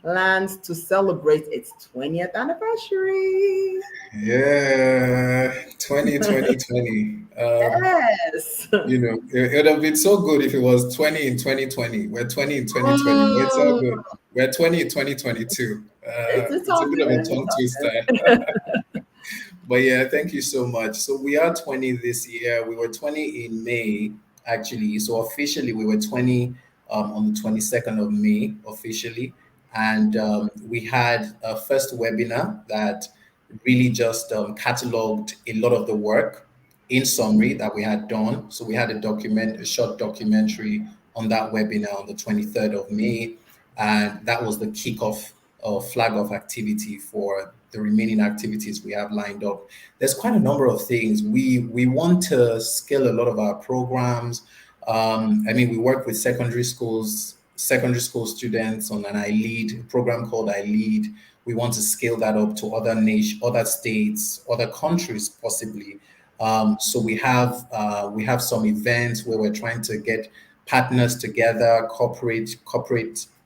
plans to celebrate its 20th anniversary. Yeah, 2020. Yes. It would have been so good if it was 20 in 2020. We're 20 in 2020, but it's all Mm, good. We're 20 in 2022. it's It's a all bit of a good. It's tongue all twister. good. But yeah, thank you so much. So we are 20 this year. We were 20 in May, actually. So officially, we were 20 on the 22nd of May, officially. And we had a first webinar that really just cataloged a lot of the work in summary that we had done. So we had a short documentary on that webinar on the 23rd of May. And that was the kickoff or flag off activity for the remaining activities we have lined up. There's quite a number of things. We want to scale a lot of our programs. I mean, we work with secondary school students on an I Lead program called I Lead. We want to scale that up to other states, other countries, possibly. So we have some events where we're trying to get partners together, corporate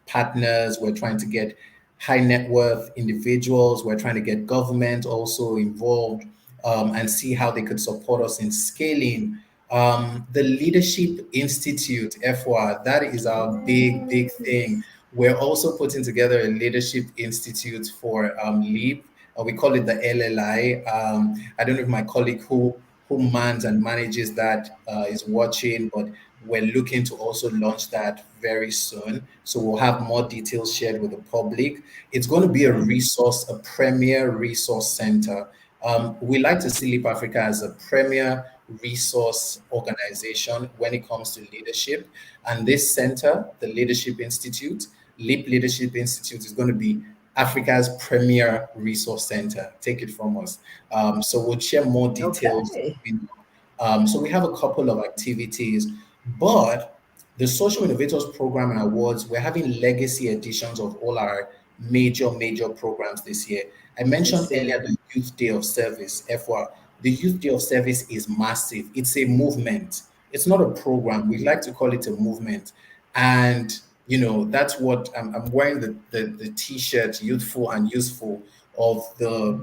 partners. We're trying to get high net worth individuals. We're trying to get government also involved, and see how they could support us in scaling. The Leadership Institute, FY, that is our big thing. We're also putting together a Leadership Institute for LEAP. We call it the LLI. I don't know if my colleague who mans and manages that is watching, but we're looking to also launch that very soon. So we'll have more details shared with the public. It's going to be a premier resource center. We like to see Leap Africa as a premier resource organization when it comes to leadership. And this center, the Leadership Institute, Leap Leadership Institute, is going to be Africa's premier resource center. Take it from us. So we'll share more details. Okay. So we have a couple of activities, but the Social Innovators Program and Awards, we're having legacy editions of all our major programs this year. I I mentioned see. earlier the Youth Day of Service, FY. The Youth Day of Service is massive. It's a movement. It's not a program. We like to call it a movement. And that's what I'm wearing the t-shirt, youthful and useful, of the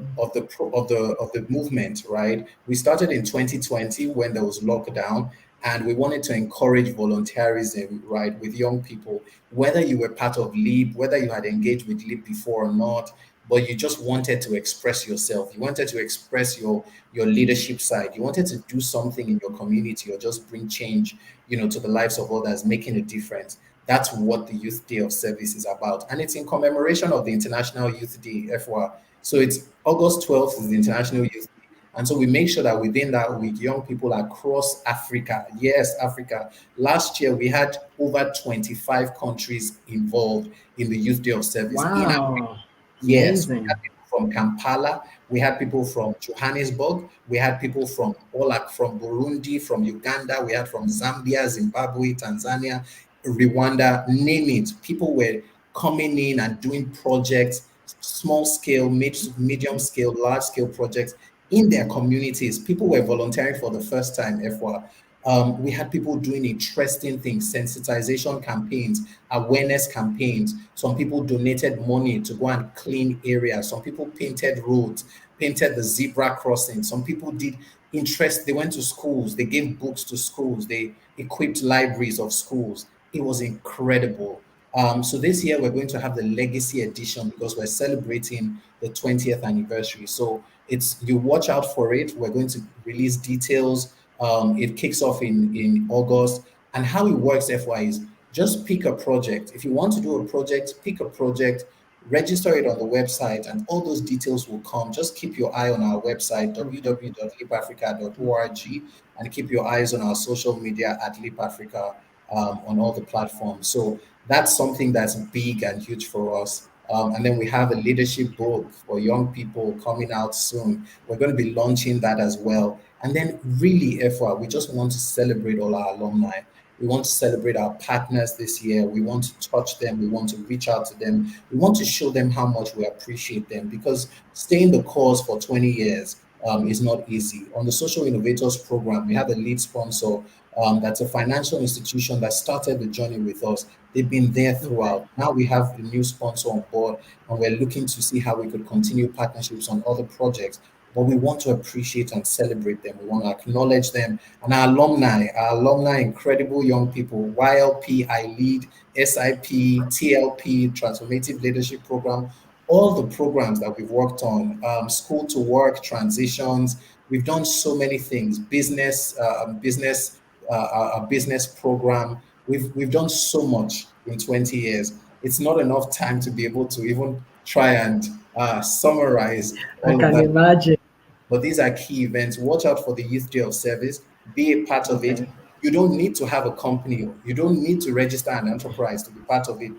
movement, right? We started in 2020 when there was lockdown, and we wanted to encourage volunteerism, right, with young people, whether you were part of LEAP, whether you had engaged with LEAP before or not, but you just wanted to express yourself. You wanted to express your leadership side. You wanted to do something in your community or just bring change, to the lives of others, making a difference. That's what the Youth Day of Service is about. And it's in commemoration of the International Youth Day, FY. So it's August 12th is the International Youth Day. And so we make sure that within that week, young people across Africa, yes, Africa. Last year, we had over 25 countries involved in the Youth Day of Service in Africa. Wow. Yes, we Amazing. had people from Kampala, we had people from Johannesburg, we had people from from Burundi, from Uganda, we had from Zambia, Zimbabwe, Tanzania, Rwanda, name it. People were coming in and doing projects, small scale, medium scale, large scale projects in their communities. People were volunteering for the first time, FY. We had people doing interesting things, sensitization campaigns, awareness campaigns. Some people donated money to go and clean areas. Some people painted roads, painted the zebra crossing. Some people did they went to schools, they gave books to schools, they equipped libraries of schools. It was incredible. So this year we're going to have the legacy edition because we're celebrating the 20th anniversary. So you watch out for it. We're going to release details. It kicks off in August. And how it works, FY, is just pick a project. If you want to do a project, pick a project, register it on the website, and all those details will come. Just keep your eye on our website, www.leapafrica.org, and keep your eyes on our social media at Leap Africa, on all the platforms. So that's something that's big and huge for us. And then we have a leadership book for young people coming out soon. We're going to be launching that as well. And then, really, FY, we just want to celebrate all our alumni. We want to celebrate our partners this year. We want to touch them. We want to reach out to them. We want to show them how much we appreciate them, because staying the course for 20 years is not easy. On the Social Innovators Program, we have a lead sponsor that's a financial institution that started the journey with us. They've been there Okay. throughout. Now we have a new sponsor on board, and we're looking to see how we could continue partnerships on other projects. But we want to appreciate and celebrate them. We want to acknowledge them. And our alumni, incredible young people, YLP, I Lead, SIP, TLP, Transformative Leadership Program, all the programs that we've worked on, school to work, transitions. We've done so many things, a business program. We've done so much in 20 years. It's not enough time to be able to even try and summarize I all of can that. imagine. But these are key events. Watch out for the Youth Day of Service. Be a part of it. Okay. You don't need to have a company. You don't need to register an enterprise to be part of it.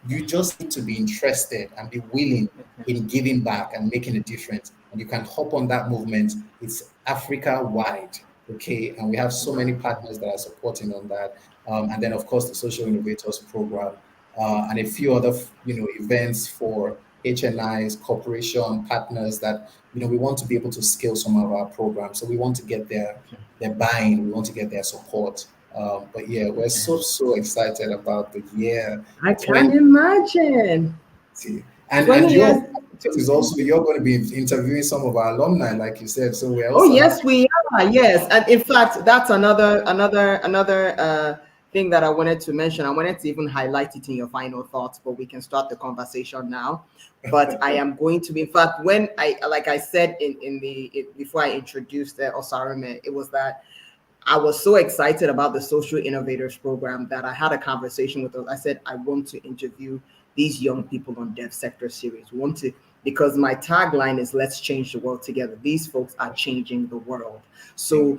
You just need to be interested and be willing in giving back and making a difference. And you can hop on that movement. It's Africa wide, okay? And we have so many partners that are supporting on that. And then, of course, the Social Innovators Program and a few other, events for HNIs, corporation partners that we want to be able to scale some of our programs. So we want to get their buy-in. We want to get their support. But yeah, we're so excited about the year I can 20. imagine. And 20 your years. project is also, you're going to be interviewing some of our alumni, like you said. So we're Oh also happy. yes, we are. Yes, and in fact, that's another thing that I wanted to mention. I wanted to even highlight it in your final thoughts, but we can start the conversation now. But I am going to be, in fact, when like I said before I introduced the Osarume, it was that I was so excited about the Social Innovators Program that I had a conversation with them. I said, I want to interview these young people on Dev Sector Series. We want to, because my tagline is let's change the world together. These folks are changing the world. So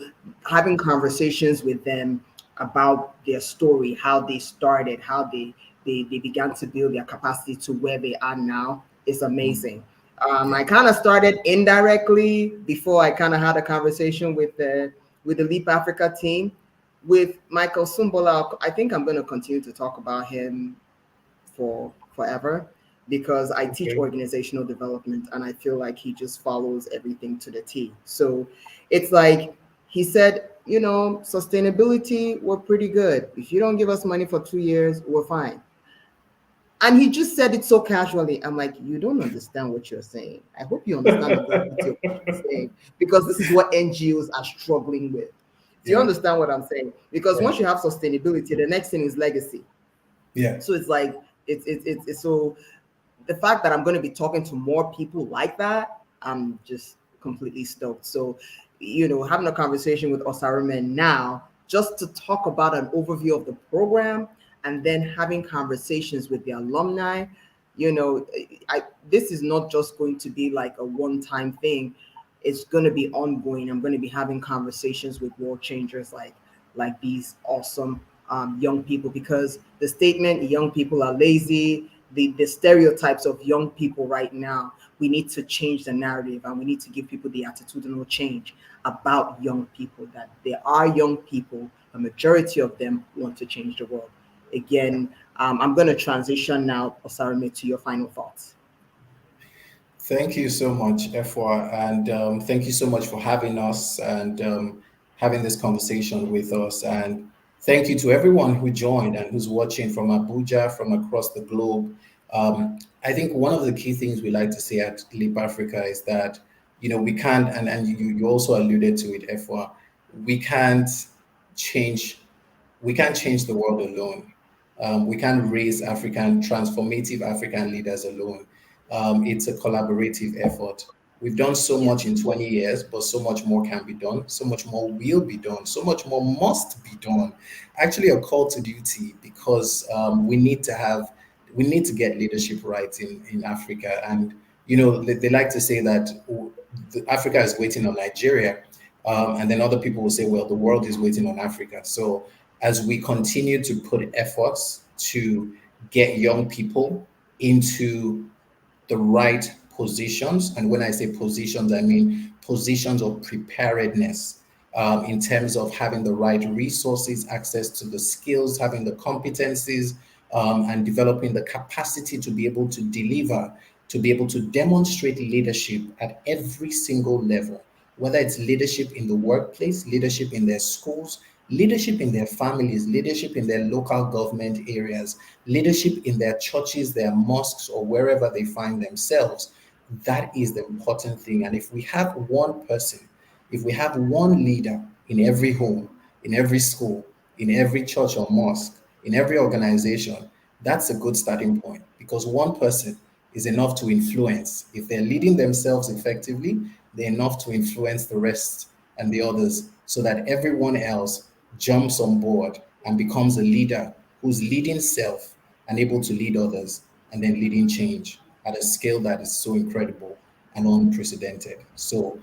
having conversations with them about their story, how they started, how they began to build their capacity to where they are now is amazing. I kind of started indirectly before I kind of had a conversation with the Leap Africa team. With Michael Sumbola, I think I'm going to continue to talk about him for forever because I teach Okay. organizational development and I feel like he just follows everything to the T. So it's like he said, sustainability, we're pretty good. If you don't give us money for 2 years, we're fine. And he just said it so casually. I'm like, you don't understand what you're saying. I hope you understand the gravity of what you're saying because this is what NGOs are struggling with. Do you Yeah. understand what I'm saying? Because Yeah. once you have sustainability, the next thing is legacy. Yeah. So it's like it's so the fact that I'm going to be talking to more people like that, I'm just completely stoked. So, having a conversation with Osarumen now, just to talk about an overview of the program, and then having conversations with the alumni, I this is not just going to be like a one-time thing. It's going to be ongoing. I'm going to be having conversations with world changers like these awesome young people because the statement young people are lazy, the stereotypes of young people right now, we need to change the narrative and we need to give people the attitudinal change about young people, that there are young people, a majority of them want to change the world. Again, I'm going to transition now, Osarame, to your final thoughts. Thank you so much, Efwa, and thank you so much for having us and having this conversation with us. And thank you to everyone who joined and who's watching from Abuja, from across the globe. I think one of the key things we like to say at Leap Africa is that we can't, and you also alluded to it, Efwa, we can't change we can't change the world alone. We can't raise transformative African leaders alone. It's a collaborative effort. We've done so much in Yes. 20 years, but so much more can be done. So much more will be done. So much more must be done. Actually, a call to duty because we need to get leadership right in Africa. And they like to say that Africa is waiting on Nigeria, and then other people will say, well, the world is waiting on Africa. So as we continue to put efforts to get young people into the right positions. And when I say positions, I mean positions of preparedness. in terms of having the right resources, access to the skills, having the competencies, and developing the capacity to be able to deliver, to be able to demonstrate leadership at every single level, whether it's leadership in the workplace, leadership in their schools, leadership in their families, leadership in their local government areas, leadership in their churches, their mosques, or wherever they find themselves. That is the important thing. And if we have one person, if we have one leader in every home, in every school, in every church or mosque, in every organization, that's a good starting point, because one person is enough to influence. If they're leading themselves effectively, they're enough to influence the rest and the others, so that everyone else jumps on board and becomes a leader who's leading self and able to lead others, and then leading change at a scale that is so incredible and unprecedented. So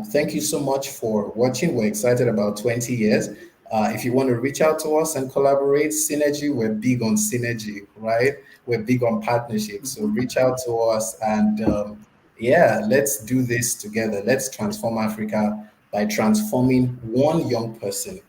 thank you so much for watching. We're excited about 20 years. If you want to reach out to us and collaborate, synergy, we're big on synergy, right? We're big on partnerships. So reach out to us, and yeah, let's do this together. Let's transform Africa by transforming one young person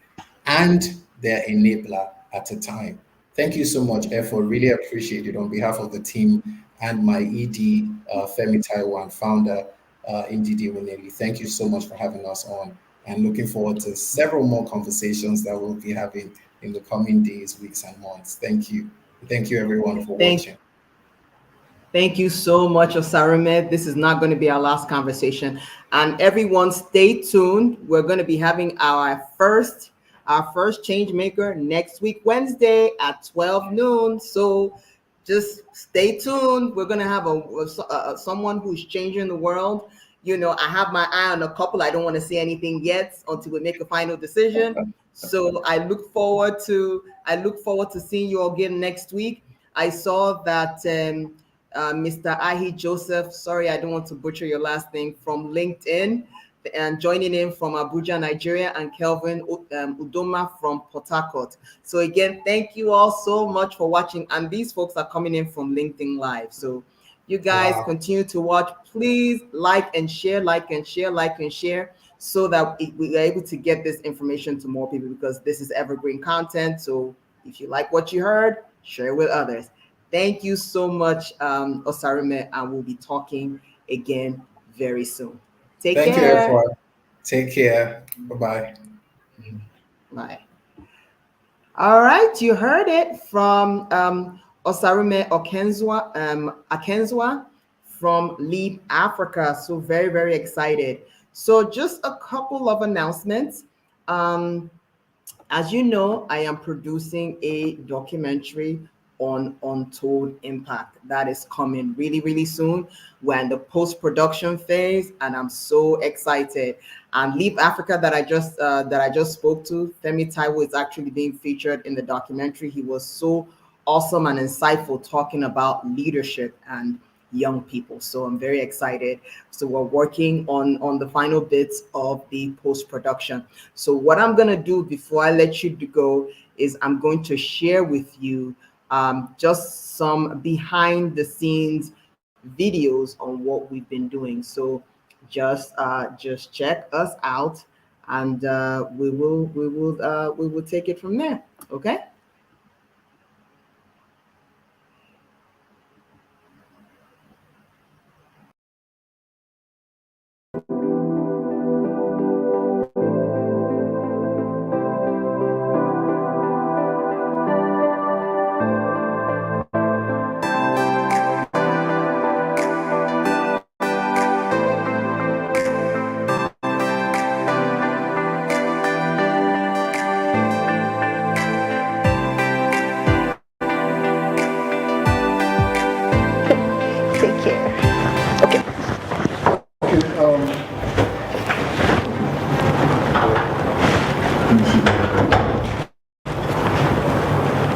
and their enabler at a time. Thank you so much, Efo. Really appreciate it on behalf of the team and my ED, Femi Taiwan, founder, Ndidi Winelli. Thank you so much for having us on, and looking forward to several more conversations that we'll be having in the coming days, weeks, and months. Thank you. Thank you, everyone, for watching. Thank you so much, Osarume. This is not going to be our last conversation. And everyone, stay tuned. We're going to be having our first change maker next week, Wednesday at 12 noon. So just stay tuned. We're going to have someone who's changing the world. You know, I have my eye on a couple. I don't want to say anything yet until we make a final decision. So I look forward to seeing you all again next week. I saw that Mr. Ahi Joseph, sorry, I don't want to butcher your last name, from LinkedIn, and joining in from Abuja, Nigeria, and Kelvin Udoma from Port Harcourt. So again, thank you all so much for watching. And these folks are coming in from LinkedIn Live. So you guys continue to watch. Please like and share, so that we are able to get this information to more people, because this is evergreen content. So if you like what you heard, share it with others. Thank you so much, Osarume, and we'll be talking again very soon. Take care. Thank you, everyone. Take care. Bye-bye. Bye. All right, you heard it from Osarume Okenzua from Leap Africa. So very, very excited. So just a couple of announcements. As you know, I am producing a documentary on Untold Impact that is coming really, really soon. We're in the post-production phase, and I'm so excited. And Leap Africa that I just spoke to, Femi Taiwo, is actually being featured in the documentary. He was so awesome and insightful talking about leadership and young people. So I'm very excited. So we're working on the final bits of the post-production. So what I'm going to do before I let you go is I'm going to share with you just some behind the scenes videos on what we've been doing. So just check us out, and we will take it from there. Okay.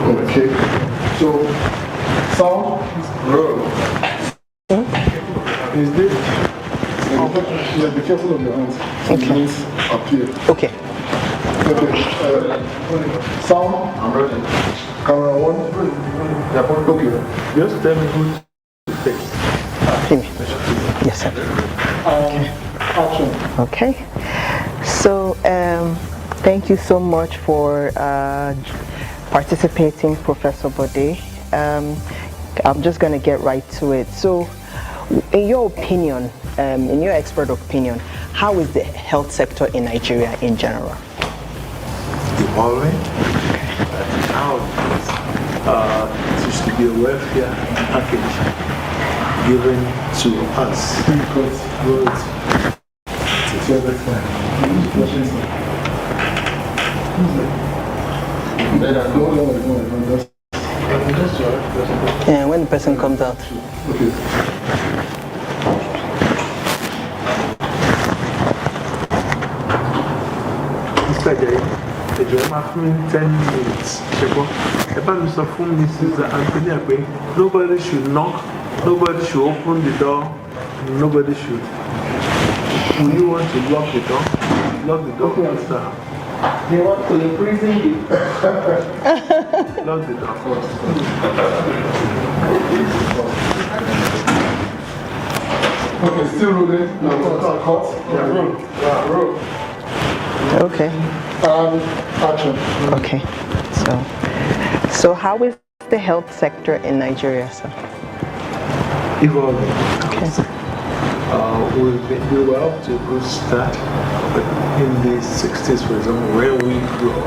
Okay, so sound is this? Yeah, be careful of your hands. Okay. Appear. Okay. Okay. Sound. I'm ready. Camera one. Okay. Just tell me who to face. Yes, sir. Action. Okay. So, thank you so much for participating, Professor Bode. I'm just going to get right to it. So, in your opinion, in your expert opinion, how is the health sector in Nigeria in general? Evolving. Now it used to be a welfare package given to us. Good. Yeah, when the person comes out. Mr. Jay, the drama film 10 minutes. About Mr. Fum, Mrs. Anthony, nobody should knock, nobody should open the door, nobody should. Will you want to lock the door? Lock the door, sir. They want to imprison you. Lock the door first. Okay, still rolling. No, cut. Yeah, roll. Okay. Action. Okay. So how is the health sector in Nigeria, sir? Evolving. Okay. We were up to a good start, but in the 60s, for example, where we grew up,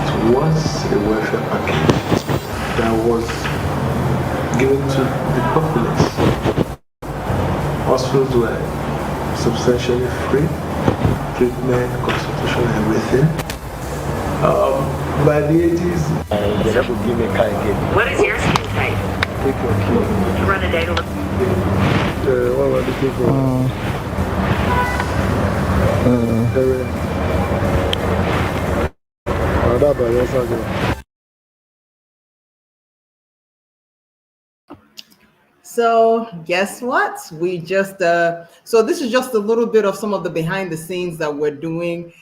it was a welfare package that was given to the populace. Hospitals were substantially free, treatment, consultation, everything. By the 80s, that would give me a car again. What is your skin type? Take your key. Run a data. What were the people? So guess what? We just so this is just a little bit of some of the behind the scenes that we're doing.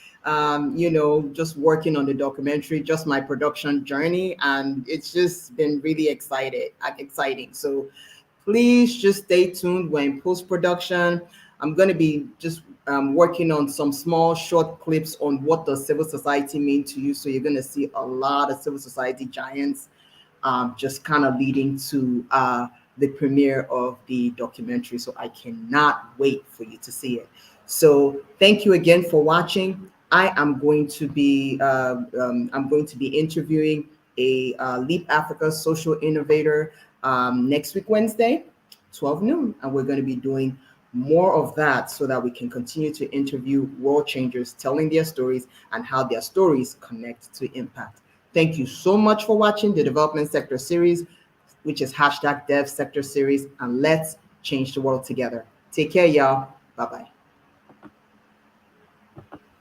Just working on the documentary, just my production journey, and it's just been really exciting. So please just stay tuned. We're in post-production. I'm going to be just working on some small short clips on what does civil society mean to you. So you're going to see a lot of civil society giants just kind of leading to the premiere of the documentary. So I cannot wait for you to see it. So thank you again for watching. I am going to be interviewing a Leap Africa social innovator next week, Wednesday, 12 noon. And we're going to be doing more of that so that we can continue to interview world changers, telling their stories and how their stories connect to impact. Thank you so much for watching the Development Sector Series, which is #Devsectorseries, and let's change the world together. Take care, y'all. Bye-bye.